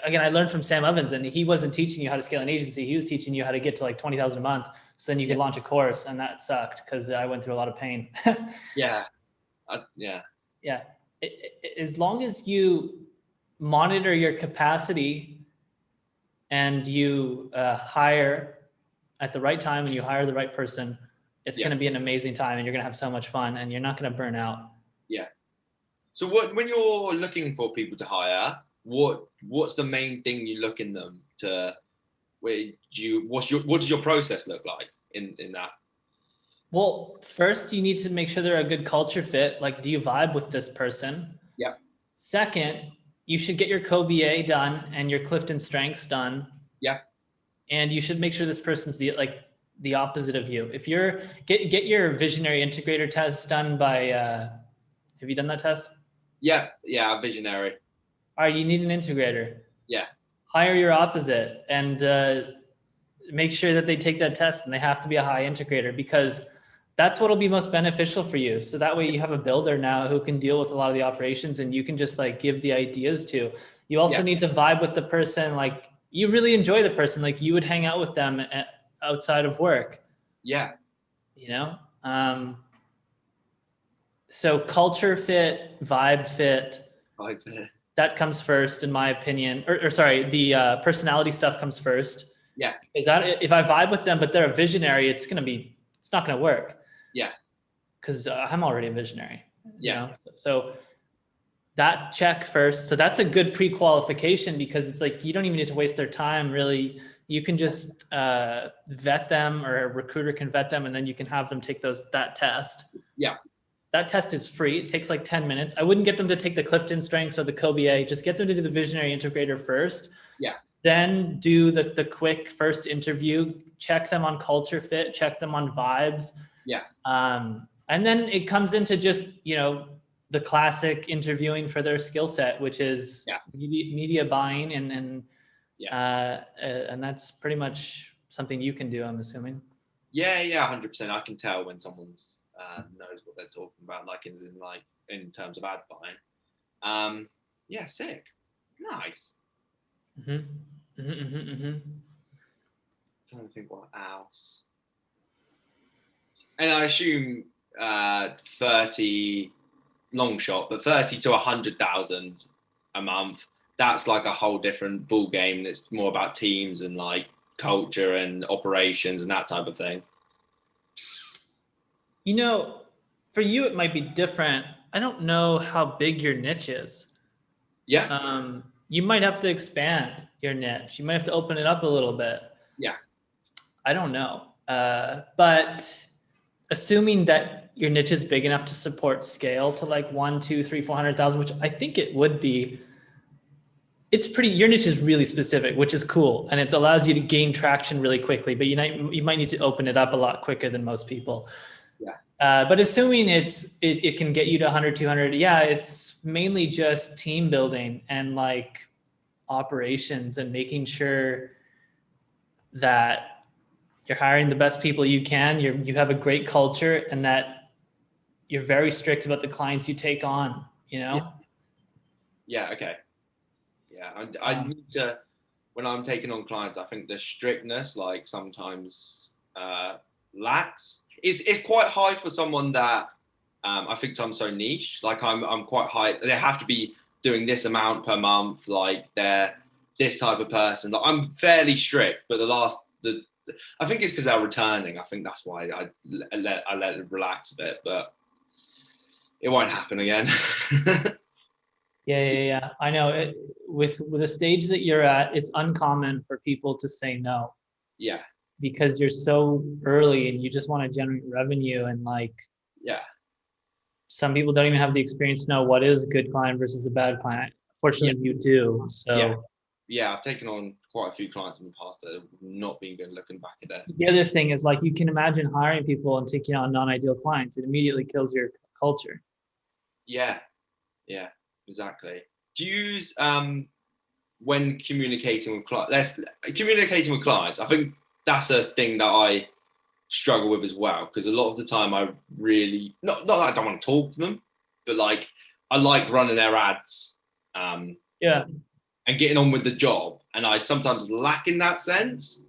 again, I learned from Sam Evans, and he wasn't teaching you how to scale an agency. He was teaching you how to get to like 20,000 a month. So then you could launch a course, and that sucked because I went through a lot of pain. Yeah. As long as you monitor your capacity and you hire at the right time and you hire the right person, it's going to be an amazing time, and you're going to have so much fun, and you're not going to burn out. Yeah. So when you're looking for people to hire, what's the main thing you look in them to? What does your process look like in that? Well, first you need to make sure they're a good culture fit. Like, do you vibe with this person? Yeah, Second, you should get your CoBA done and your Clifton Strengths done, yeah, and you should make sure this person's the opposite of you. If you're get your visionary integrator test done by have you done that test? yeah. Visionary. All right, you need an integrator. Yeah, Hire your opposite and make sure that they take that test, and they have to be a high integrator, because that's what will be most beneficial for you. So that way you have a builder now who can deal with a lot of the operations, and you can just like give the ideas to. You also yeah, need to vibe with the person. Like, you really enjoy the person, like you would hang out with them outside of work, yeah. you know? So culture fit, vibe fit, Like, that comes first, in my opinion. Or sorry, the personality stuff comes first. yeah, Is that if I vibe with them, but they're a visionary, it's not going to work, yeah, because I'm already a visionary. You yeah, know, so that check first. So that's a good pre-qualification, because it's like you don't even need to waste their time really. You can just vet them, or a recruiter can vet them, and then you can have them take that test. yeah, That test is free. It takes like 10 minutes. I wouldn't get them to take the Clifton Strengths or the CoBA. Just get them to do the visionary integrator first. yeah, Then do the quick first interview, check them on culture fit, check them on vibes. yeah, And then it comes into just, the classic interviewing for their skill set, which is yeah, media buying. yeah. And that's pretty much something you can do, I'm assuming. Yeah, yeah, 100%. I can tell when someone's knows what they're talking about, like in terms of ad buying. Yeah, sick, nice. Mm-hmm. Mm-hmm, mm-hmm, mm-hmm. Trying to think what else. And I assume 30 long shot, but 30 to 100,000 a month. That's like a whole different ball game. It's more about teams and like culture and operations and that type of thing. For you, it might be different. I don't know how big your niche is. Yeah, You might have to expand your niche. You might have to open it up a little bit. yeah, I don't know. But assuming that your niche is big enough to support scale to like 1, 2, 3, 400,000, which I think it would be, your niche is really specific, which is cool. And it allows you to gain traction really quickly, but you might need to open it up a lot quicker than most people. yeah, But assuming it can get you to 100, 200, yeah, it's mainly just team building and like operations and making sure that you're hiring the best people you can, you have a great culture, and that you're very strict about the clients you take on, yeah, yeah. Okay. Yeah, I need to, when I'm taking on clients, I think the strictness like sometimes lacks. It's quite high for someone that I think I'm so niche. Like I'm quite high. They have to be doing this amount per month. Like they're this type of person. Like, I'm fairly strict, but I think it's because they're returning. I think that's why I let it relax a bit, but it won't happen again. Yeah. I know with the stage that you're at, it's uncommon for people to say no, Yeah, because you're so early and you just want to generate revenue. And like, yeah, some people don't even have the experience to know what is a good client versus a bad client. yeah, Fortunately, you do. yeah, So yeah. I've taken on quite a few clients in the past that have not been good looking back at it. the other thing is, like, you can imagine hiring people and taking on non-ideal clients. It immediately kills your culture. Yeah, yeah, exactly. Do you use when communicating with clients? Communicating with clients. I think that's a thing that I struggle with as well, because a lot of the time I really not that I don't want to talk to them, but like I like running their ads Yeah. and getting on with the job, and I sometimes lack in that sense.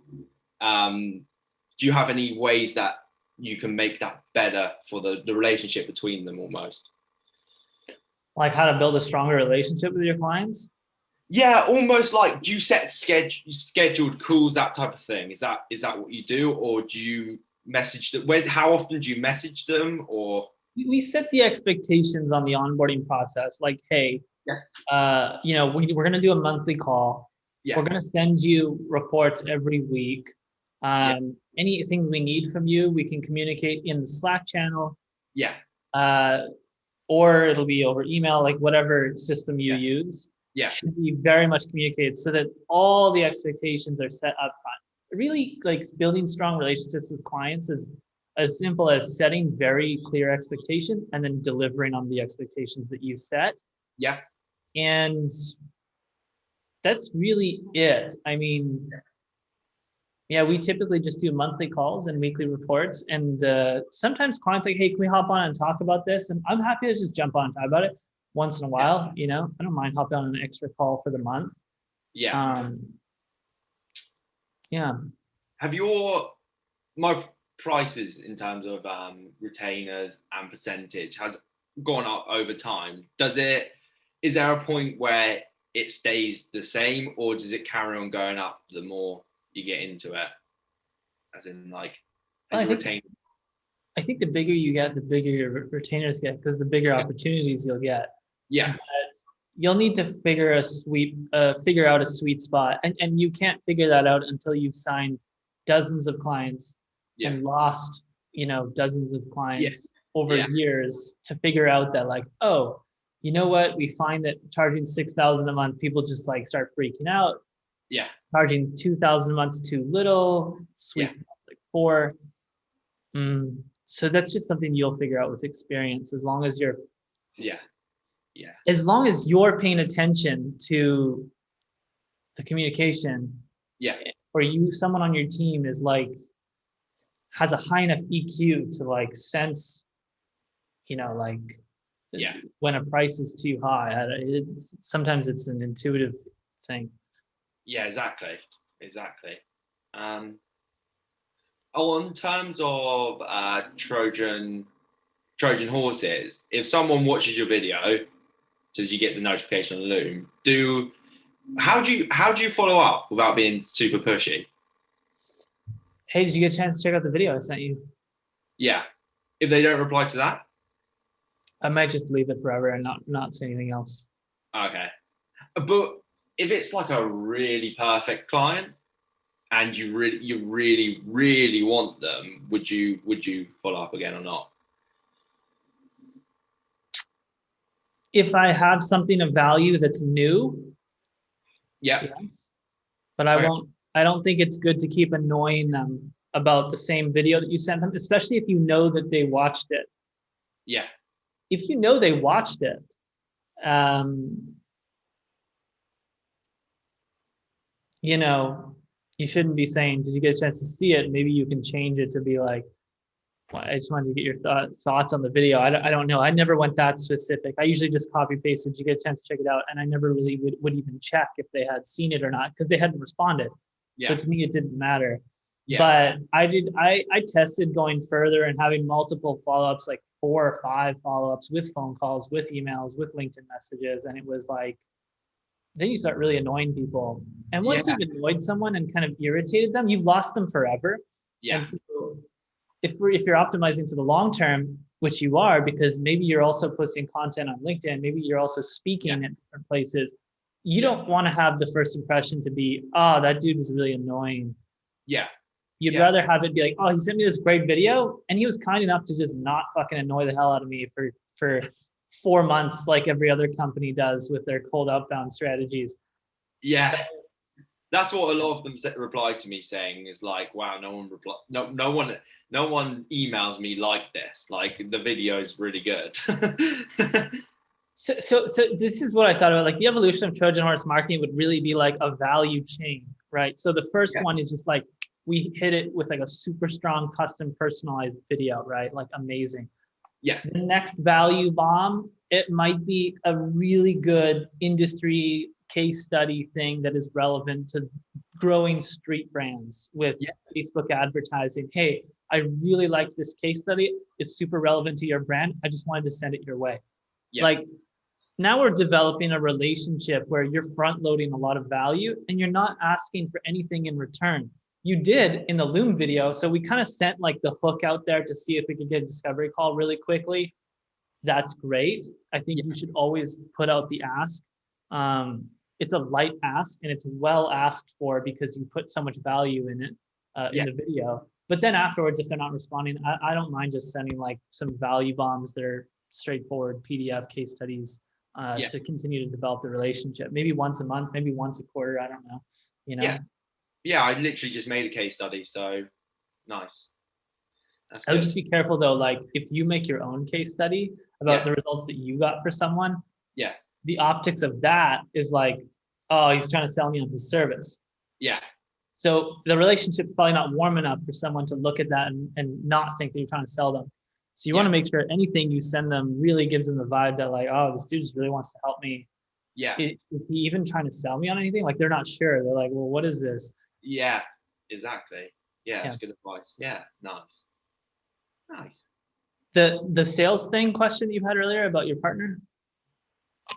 Do you have any ways that you can make that better for the relationship between them almost? Like, how to build a stronger relationship with your clients? Yeah, almost like, do you set scheduled calls, that type of thing? Is that what you do, or do you message them? How often do you message them? Or We set the expectations on the onboarding process. Like, hey, You know, we're going to do a monthly call. We're Yeah. going to send you reports every week. Yeah. Anything we need from you, we can communicate in the Slack channel, Yeah. uh, or it'll be over email, like whatever system you Yeah. use Yeah. should be very much communicated so that all the expectations are set up front. Really, like building strong relationships with clients is as simple as setting very clear expectations and then delivering on the expectations that you set. Yeah. And that's really it. I mean, yeah, we typically just do monthly calls and weekly reports. And sometimes clients like, hey, can we hop on and talk about this? And I'm happy to just jump on and talk about it once in a while. You know, I don't mind hopping on an extra call for the month. Yeah. Yeah. Have your my prices in terms of retainers and percentage has gone up over time? Is there a point where it stays the same, or does it carry on going up the more you get into it? As in, like, Well, as you retain? I think the bigger you get, the bigger your retainers get because the bigger opportunities you'll get. Yeah. But you'll need to figure out a sweet spot, and you can't figure that out until you've signed dozens of clients Yeah. and lost, you know, dozens of Yeah. clients over Yeah. years to figure out that, like, oh, you know what, we find that charging 6,000 a month, people just like start freaking out. Yeah. Charging 2,000 a month's too little, sweet spot's like 4. So that's just something you'll figure out with experience. Yeah. Yeah. As long as you're paying attention to the communication, Yeah. or someone on your team is like has a high enough EQ to like sense, you know, like Yeah. when a price is too high. Sometimes it's an intuitive thing. Yeah. Exactly. Exactly. In terms of Trojan horses, if someone watches your video, does you get the notification on Loom? How do you follow up without being super pushy? Hey, did you get a chance to check out the video I sent you? Yeah. If they don't reply to that? I might just leave it forever and not say anything else. Okay. But if it's like a really perfect client and you really want them, would you follow up again or not? If I have something of value that's new, Yeah. yes. But I Okay. won't. I don't think it's good to keep annoying them about the same video that you sent them, especially if you know that they watched it. Yeah. If you know they watched it, you know, you shouldn't be saying, "Did you get a chance to see it?" Maybe you can change it to be like, well, I just wanted to get your thoughts on the video. I don't know. I never went that specific. I usually just copy pasted. Did you get a chance to check it out? And I never really would even check if they had seen it or not because they hadn't responded. Yeah. So to me, it didn't matter. Yeah. But I tested going further and having multiple follow-ups, like 4 or 5 follow-ups with phone calls, with emails, with LinkedIn messages. And it was like, then you start really annoying people. And once Yeah. you've annoyed someone and kind of irritated them, you've lost them forever. Yeah. And so if you're optimizing for the long term, which you are, because maybe you're also posting content on LinkedIn, maybe you're also speaking at different places, you don't want to have the first impression to be, oh, that dude was really annoying. Yeah. You'd rather have it be like, oh, he sent me this great video and he was kind enough to just not fucking annoy the hell out of me for 4 months like every other company does with their cold outbound strategies. Yeah. So, that's what a lot of them replied to me saying is like, wow, no one emails me like this. Like the video is really good. So this is what I thought about. Like the evolution of Trojan horse marketing would really be like a value chain, right? So the first one is just like, we hit it with like a super strong custom personalized video, right? Like amazing. Yeah. The next value bomb, it might be a really good industry case study thing that is relevant to growing street brands with Facebook advertising. Hey, I really liked this case study. It's super relevant to your brand. I just wanted to send it your way. Yeah. Like now we're developing a relationship where you're front loading a lot of value and you're not asking for anything in return. You did in the Loom video. So we kind of sent like the hook out there to see if we could get a discovery call really quickly. that's great. I think Yeah, you should always put out the ask. It's a light ask and it's well asked for because you put so much value in yeah, the video. But then afterwards, if they're not responding, I don't mind just sending like some value bombs that are straightforward PDF case studies yeah, to continue to develop the relationship. Maybe once a month, maybe once a quarter. I don't know. You yeah, know, yeah. I literally just made a case study, so nice. That's I would good. just be careful though. Like if you make your own case study about Yeah, the results that you got for someone, yeah, the optics of that is like, oh, he's trying to sell me on his service. yeah, So the relationship's probably not warm enough for someone to look at that and not think that you're trying to sell them. So you want yeah, to make sure anything you send them really gives them the vibe that like, oh, this dude just really wants to help me. yeah, Is he even trying to sell me on anything? Like they're not sure. They're like, well, what is this? yeah. Exactly. Yeah, Yeah. that's good advice. Yeah, nice, nice. The sales thing question you had earlier about your partner,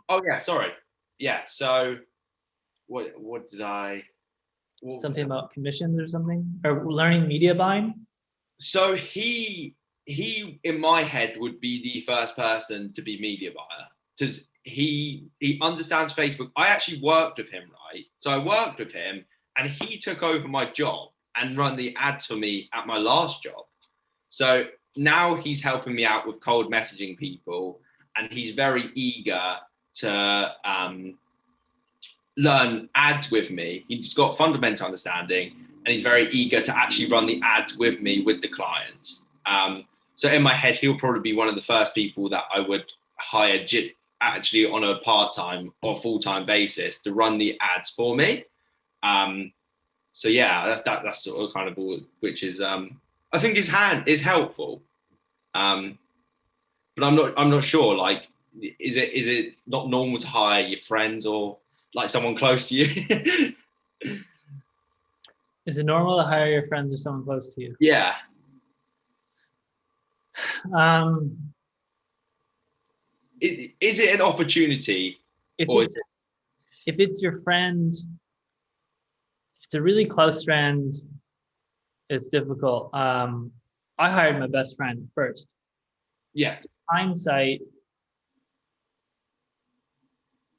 Oh yeah, sorry. Yeah. So what did I? What was something that? about commissions or something, or learning media buying. So he in my head would be the first person to be media buyer because he understands Facebook. I actually worked with him, right? So I worked with him and he took over my job and run the ads for me at my last job. So now he's helping me out with cold messaging people and he's very eager to learn ads with me. He's got fundamental understanding and he's very eager to actually run the ads with me with the clients. So in my head, he'll probably be one of the first people that I would hire actually on a part-time or full-time basis to run the ads for me. So yeah, that's sort of kind of all, which is I think his hand is helpful. Um, but I'm not sure. Like, is it not normal to hire your friends or like someone close to you? Is it normal to hire your friends or someone close to you? Yeah, Um, is it an opportunity if or is it's it? if it's your friend, if it's a really close friend, it's difficult. I hired my best friend first. Yeah, Hindsight,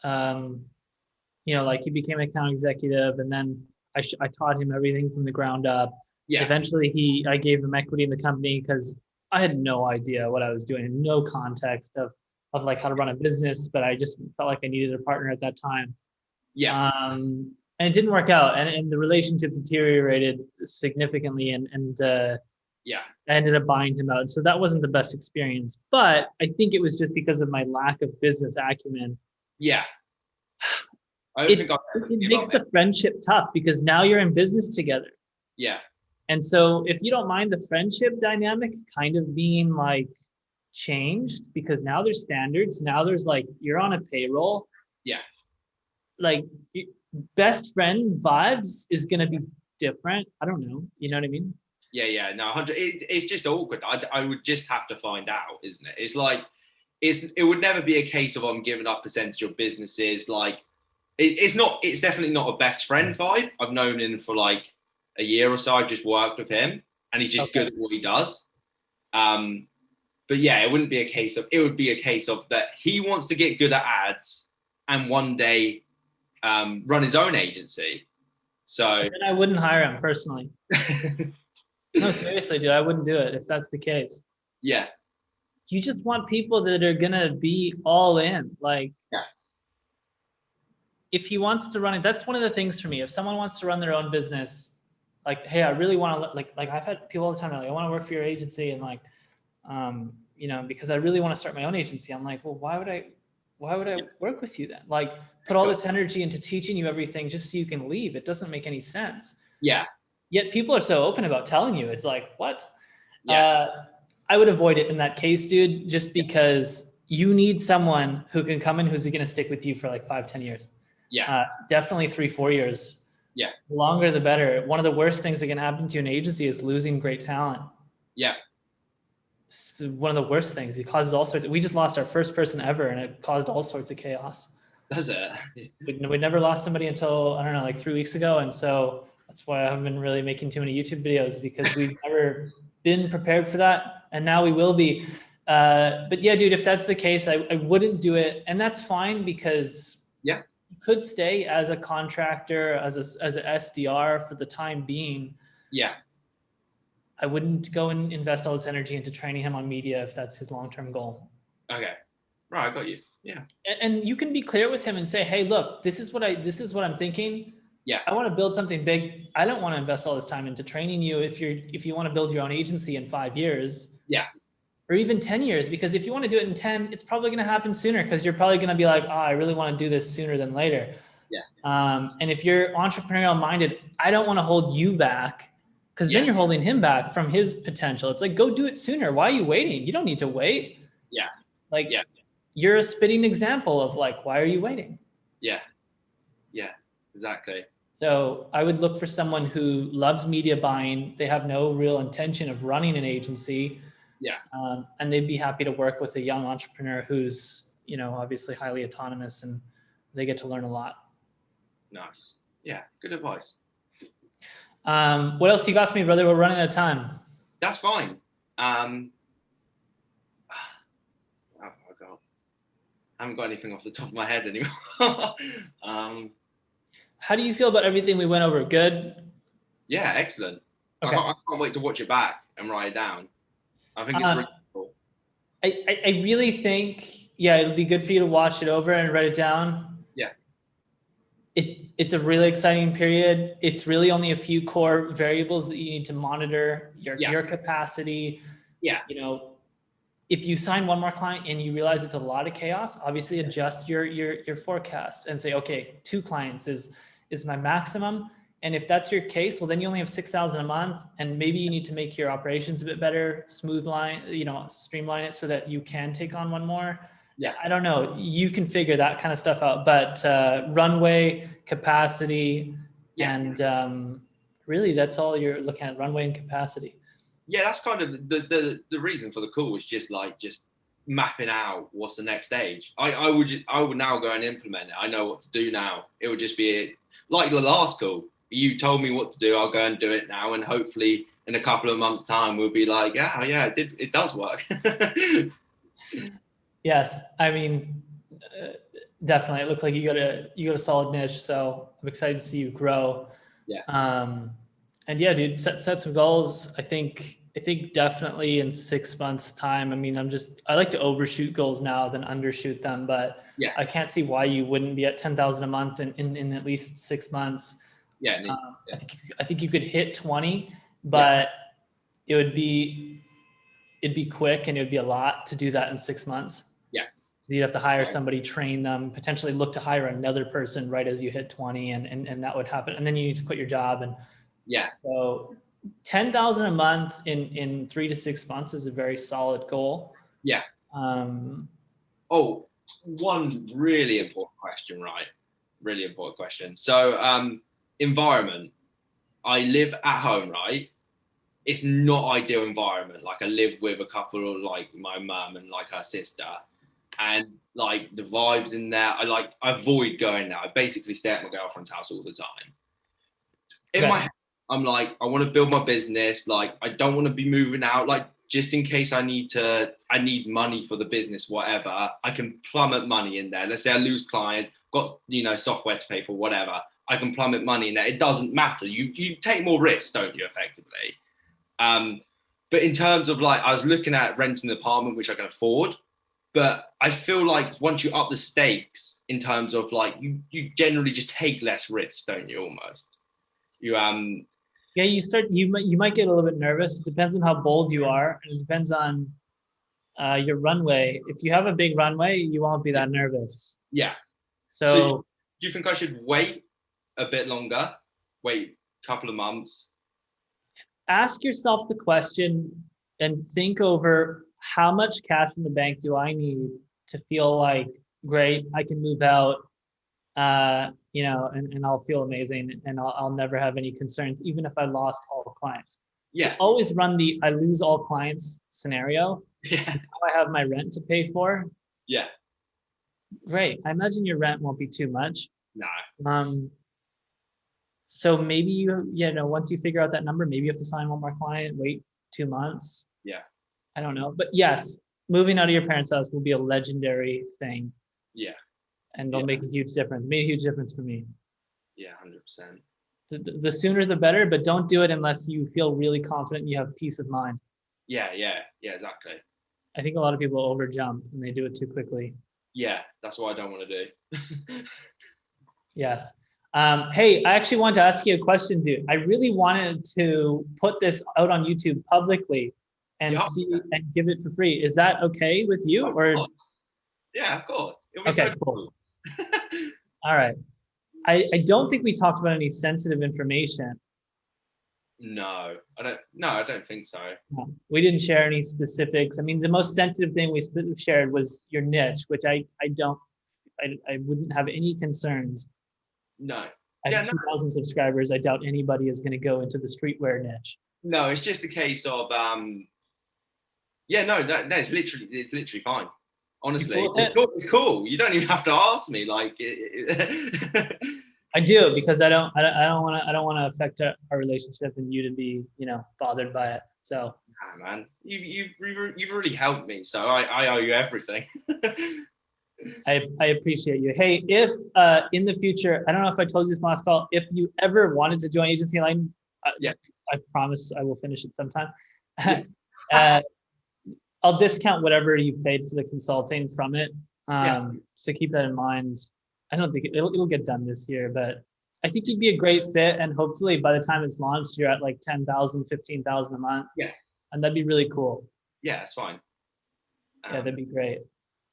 um, like he became an account executive, and then I taught him everything from the ground up. yeah, Eventually, I gave him equity in the company because I had no idea what I was doing, no context of like how to run a business, but I just felt like I needed a partner at that time. yeah, And it didn't work out, and the relationship deteriorated significantly, and yeah, I ended up buying him out. So that wasn't the best experience, but I think it was just because of my lack of business acumen. yeah. I don't It think I'll ever it give makes up. the friendship tough because now you're in business together. Yeah, And so if you don't mind the friendship dynamic kind of being like changed because now there's standards, now there's like you're on a payroll, yeah, like best friend vibes is going to be different. I don't know. You know what I mean? yeah, yeah. No, 100. It's just awkward. I would just have to find out, isn't it? It's like it would never be a case of I'm giving up percentage of businesses. Like it's not. It's definitely not a best friend vibe. I've known him for like a year or so. I just worked with him, and he's just Okay. good at what he does. Um, but yeah, it wouldn't be a case of. It would be a case of that he wants to get good at ads, and one day run his own agency. So Then I wouldn't hire him personally. No, seriously, dude, I wouldn't do it if that's the case. yeah, You just want people that are going to be all in. Like, yeah, if he wants to run it, that's one of the things for me. If someone wants to run their own business, like, hey, I really want to like I've had people all the time like, I want to work for your agency and like, because I really want to start my own agency. I'm like, well, why would I work with you then? Like, put all this energy into teaching you everything just so you can leave. It doesn't make any sense. yeah, Yet people are so open about telling you. It's like, what? yeah, I would avoid it in that case, dude, just because you need someone who can come in who's going to stick with you for like 5, 10 years. yeah, Definitely 3, 4 years. yeah, The longer, the better. One of the worst things that can happen to an agency is losing great talent. yeah. It's one of the worst things. It causes all sorts. We just lost our first person ever, and it caused all sorts of chaos. Does it? We never lost somebody until, I don't know, like 3 weeks ago, and so that's why I haven't been really making too many YouTube videos because we've never been prepared for that, and now we will be. But yeah, dude, if that's the case, I wouldn't do it. And that's fine because Yeah. you could stay as a contractor, as a SDR for the time being. Yeah. I wouldn't go and invest all this energy into training him on media if that's his long-term goal. Okay. Right. I got you. Yeah. And you can be clear with him and say, hey, look, this is what I'm thinking. Yeah. I want to build something big. I don't want to invest all this time into training you if you want to build your own agency in 5 years. Yeah. Or even 10 years, because if you want to do it in 10, it's probably going to happen sooner because you're probably going to be like, oh, I really want to do this sooner than later. Yeah. And if you're entrepreneurial minded, I don't want to hold you back because then you're holding him back from his potential. It's like, go do it sooner. Why are you waiting? You don't need to wait. Yeah. Like, you're a spitting example of like, why are you waiting? Yeah. Yeah. Exactly. So I would look for someone who loves media buying. They have no real intention of running an agency. Yeah. And they'd be happy to work with a young entrepreneur who's, you know, obviously highly autonomous, and they get to learn a lot. Nice. Yeah. Good advice. What else you got for me, brother? We're running out of time. That's fine. Oh my God. I haven't got anything off the top of my head anymore. How do you feel about everything we went over? Good? Yeah, excellent. Okay. I can't wait to watch it back and write it down. I think it's really cool. I really think, yeah, it'll be good for you to watch it over and write it down. Yeah. It's a really exciting period. It's really only a few core variables that you need to monitor, your capacity. Yeah. You know, if you sign one more client and you realize it's a lot of chaos, obviously adjust your forecast and say, okay, 2 clients is my maximum. And if that's your case, well, then you only have 6,000 a month, and maybe you need to make your operations a bit better, streamline it so that you can take on one more. Yeah. I don't know. You can figure that kind of stuff out, but runway, capacity, and really that's all you're looking at, runway and capacity. Yeah, that's kind of the reason for the call, was just mapping out what's the next stage. I would now go and implement it. I know what to do now. It would just be like the last call. You told me what to do. I'll go and do it now, and hopefully in a couple of months' time, we'll be like, yeah, it does work. Yes, I mean, definitely. It looks like you got a solid niche. So I'm excited to see you grow. Yeah. And yeah, dude, set some goals. I think definitely in 6 months' time. I mean, I like to overshoot goals now than undershoot them, but yeah, I can't see why you wouldn't be at 10,000 a month in at least 6 months. Yeah. I think you could hit 20, but it'd be quick, and it would be a lot to do that in 6 months. Yeah. You'd have to hire somebody, train them, potentially look to hire another person right as you hit 20, and that would happen. And then you need to quit your job. And so 10,000 a month in 3 to 6 months is a very solid goal. Yeah. One really important question, right? Really important question. So, environment. I live at home, right? It's not ideal environment. Like, I live with a couple, like my mum and like her sister, and like the vibes in there. I avoid going there. I basically stay at my girlfriend's house all the time. In my head, I'm like, I want to build my business. Like, I don't want to be moving out. Like, just in case I need money for the business, whatever, I can plummet money in there. Let's say I lose clients, got, software to pay for, whatever. I can plummet money in there. It doesn't matter. You take more risks, don't you, effectively? But in terms of I was looking at renting an apartment, which I can afford, but I feel like once you up the stakes in terms of you generally just take less risks, don't you? Almost. You might get a little bit nervous. It depends on how bold you are, and it depends on your runway. If you have a big runway, you won't be that nervous. Yeah. So do you think I should wait a bit longer? Wait a couple of months? Ask yourself the question and think over, how much cash in the bank do I need to feel like, great, I can move out, and I'll feel amazing, and I'll never have any concerns, even if I lost all clients. Yeah. So always run the I lose all clients scenario. Yeah. Now I have my rent to pay for. Yeah. Great. I imagine your rent won't be too much. No. So maybe once you figure out that number, maybe you have to sign one more client, wait 2 months. Yeah. I don't know. But yes, moving out of your parents' house will be a legendary thing, Yeah, and it'll yeah, make a huge difference. It made a huge difference for me. yeah, 100%. The sooner the better, but don't do it unless you feel really confident and you have peace of mind. Yeah, yeah, yeah, exactly. I think a lot of people over jump and they do it too quickly. Yeah, that's what I don't want to do. Yes. Hey, I actually wanted to ask you a question, dude. I really wanted to put this out on YouTube publicly and Yeah, see and give it for free. Is that okay with you? of Or course. Yeah, of course. It'll be okay, so cool. cool. All right. I don't think we talked about any sensitive information. No, I don't. No, I don't think so. No, we didn't share any specifics. I mean, the most sensitive thing we shared was your niche, which I don't, I wouldn't have any concerns. No. I have Yeah, no, 2,000 subscribers. I doubt anybody is going to go into the streetwear niche. no. It's just a case of Yeah, no, no. It's literally fine. You Honestly, cool with it's it? cool. It's cool. You don't even have to ask me. Like, I do because I don't want to affect our relationship and you to be, bothered by it. So nah, man, you've really helped me. So I owe you everything. I appreciate you. Hey, if in the future, I don't know if I told you this last call, if you ever wanted to join Agency Line, Yeah. I promise I will finish it sometime. Yeah. I'll discount whatever you paid for the consulting from it. Yeah. So keep that in mind. I don't think it'll get done this year, but I think you'd be a great fit. And hopefully by the time it's launched, you're at like 10,000, 15,000 a month. Yeah. And that'd be really cool. Yeah, it's fine. Yeah, that'd be great.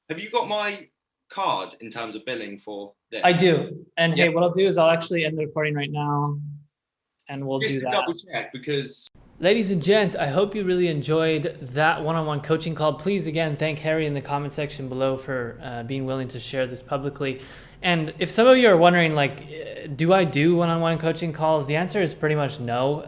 Have you got my card in terms of billing for this? I do. And Yeah. hey, what I'll do is I'll actually end the recording right now and we'll Just do to that. double check because Ladies and gents, I hope you really enjoyed that one-on-one coaching call. Please, again, thank Harry in the comment section below for being willing to share this publicly. And if some of you are wondering, like, do I do one-on-one coaching calls? The answer is pretty much no.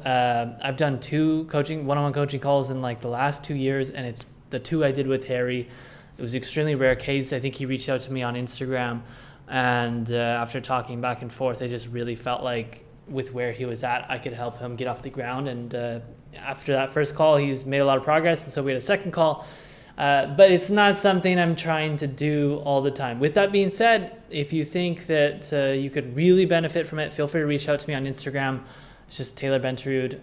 I've done two one-on-one coaching calls in like the last 2 years, and it's the two I did with Harry. It was an extremely rare case. I think he reached out to me on Instagram, and after talking back and forth, I just really felt like with where he was at, I could help him get off the ground. And after that first call, he's made a lot of progress. And so we had a second call, but it's not something I'm trying to do all the time. With that being said, if you think that you could really benefit from it, feel free to reach out to me on Instagram. It's just Taylor Benterud,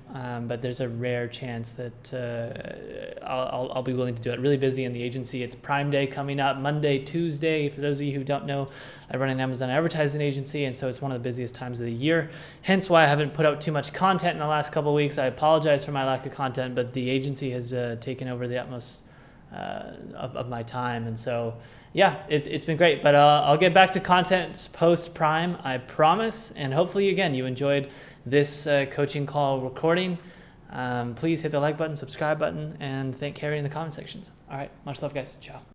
but there's a rare chance that I'll be willing to do it. Really busy in the agency. It's Prime Day coming up, Monday, Tuesday. For those of you who don't know, I run an Amazon advertising agency, and so it's one of the busiest times of the year. Hence why I haven't put out too much content in the last couple of weeks. I apologize for my lack of content, but the agency has taken over the utmost of my time, and so yeah, it's been great. But I'll get back to content post Prime, I promise. And hopefully, again, you enjoyed this coaching call recording. Please hit the like button, subscribe button, and thank Carrie in the comment sections. All right, much love, guys. Ciao.